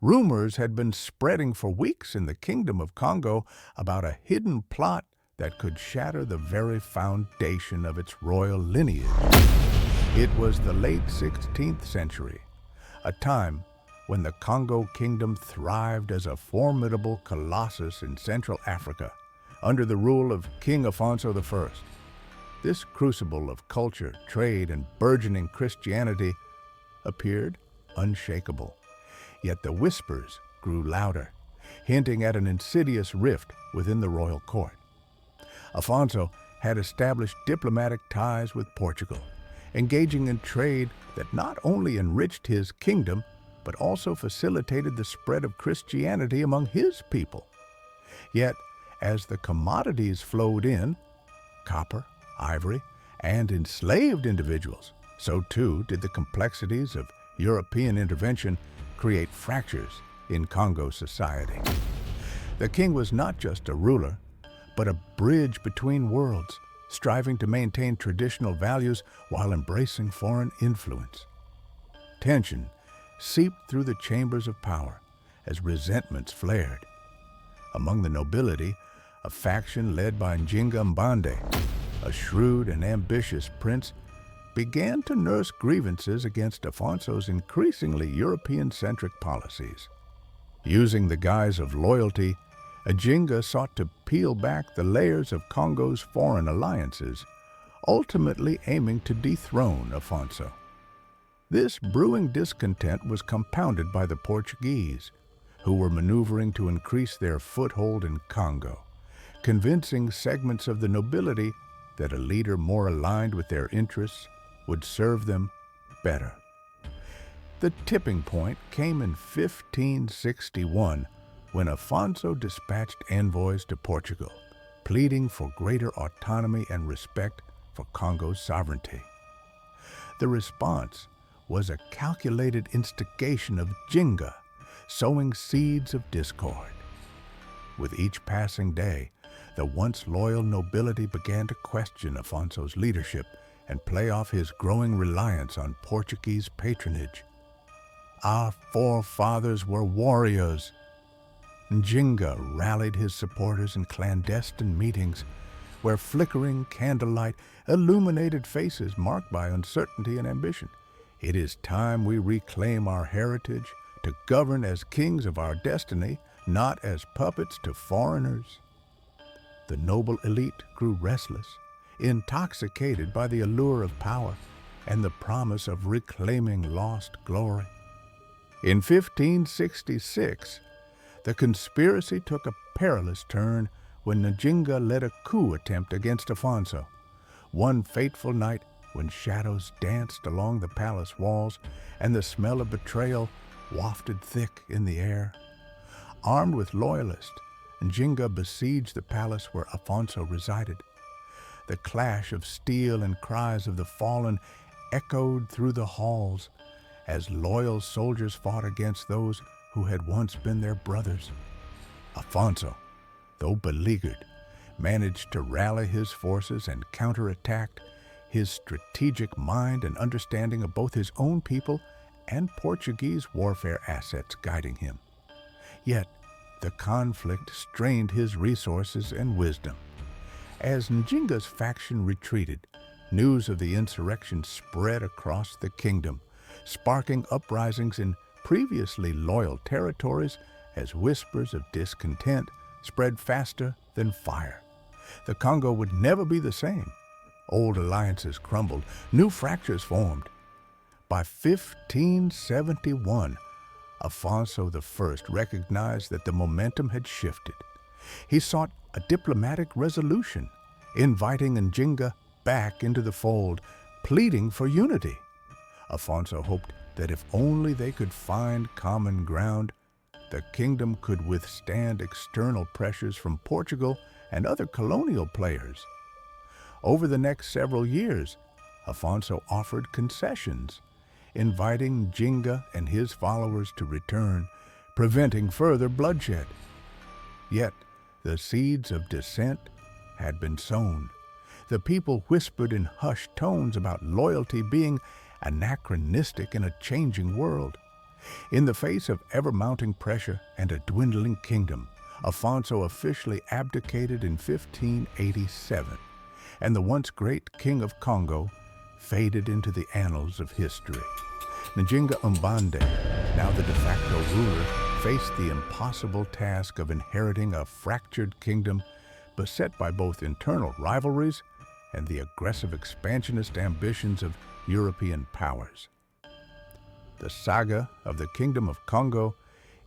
Rumors had been spreading for weeks in the Kingdom of Kongo about a hidden plot that could shatter the very foundation of its royal lineage. It was the late 16th century, a time when the Congo Kingdom thrived as a formidable colossus in Central Africa under the rule of King Afonso I. This crucible of culture, trade, and burgeoning Christianity appeared unshakable. Yet the whispers grew louder, hinting at an insidious rift within the royal court. Afonso had established diplomatic ties with Portugal, engaging in trade that not only enriched his kingdom, but also facilitated the spread of Christianity among his people. Yet, as the commodities flowed in, copper, ivory, and enslaved individuals, so too did the complexities of European intervention create fractures in Congo society. The king was not just a ruler, but a bridge between worlds, striving to maintain traditional values while embracing foreign influence. Tension seeped through the chambers of power as resentments flared. Among the nobility, a faction led by Njinga Mbande, a shrewd and ambitious prince, began to nurse grievances against Afonso's increasingly European-centric policies. Using the guise of loyalty, Njinga sought to peel back the layers of Congo's foreign alliances, ultimately aiming to dethrone Afonso. This brewing discontent was compounded by the Portuguese, who were maneuvering to increase their foothold in Congo, convincing segments of the nobility that a leader more aligned with their interests would serve them better. The tipping point came in 1561 when Afonso dispatched envoys to Portugal, pleading for greater autonomy and respect for Congo's sovereignty. The response was a calculated instigation of Njinga, sowing seeds of discord. With each passing day, the once loyal nobility began to question Afonso's leadership and play off his growing reliance on Portuguese patronage. Our forefathers were warriors. Njinga rallied his supporters in clandestine meetings where flickering candlelight illuminated faces marked by uncertainty and ambition. It is time we reclaim our heritage to govern as kings of our destiny, not as puppets to foreigners. The noble elite grew restless, intoxicated by the allure of power and the promise of reclaiming lost glory. In 1566, the conspiracy took a perilous turn when Njinga led a coup attempt against Afonso. One fateful night, when shadows danced along the palace walls and the smell of betrayal wafted thick in the air. Armed with loyalists, Njinga besieged the palace where Afonso resided. The clash of steel and cries of the fallen echoed through the halls as loyal soldiers fought against those who had once been their brothers. Afonso, though beleaguered, managed to rally his forces and counterattacked, his strategic mind and understanding of both his own people and Portuguese warfare assets guiding him. Yet, the conflict strained his resources and wisdom. As Njinga's faction retreated, news of the insurrection spread across the kingdom, sparking uprisings in previously loyal territories as whispers of discontent spread faster than fire. The Congo would never be the same. Old alliances crumbled, new fractures formed. By 1571, Afonso I recognized that the momentum had shifted. He sought a diplomatic resolution, inviting Njinga back into the fold, pleading for unity. Afonso hoped that if only they could find common ground, the kingdom could withstand external pressures from Portugal and other colonial players. Over the next several years, Afonso offered concessions, inviting Njinga and his followers to return, preventing further bloodshed. Yet, the seeds of dissent had been sown. The people whispered in hushed tones about loyalty being anachronistic in a changing world. In the face of ever-mounting pressure and a dwindling kingdom, Afonso officially abdicated in 1587, and the once great king of Kongo faded into the annals of history. Njinga Mbande, now the de facto ruler, faced the impossible task of inheriting a fractured kingdom beset by both internal rivalries and the aggressive expansionist ambitions of European powers. The saga of the Kingdom of Kongo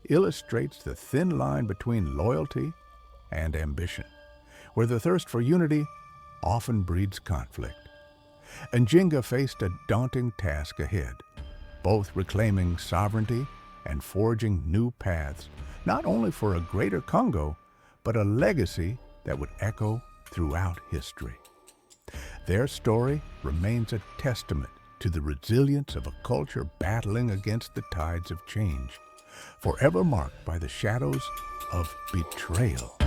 illustrates the thin line between loyalty and ambition, where the thirst for unity often breeds conflict. Njinga faced a daunting task ahead, both reclaiming sovereignty and forging new paths, not only for a greater Kongo, but a legacy that would echo throughout history. Their story remains a testament to the resilience of a culture battling against the tides of change, forever marked by the shadows of betrayal.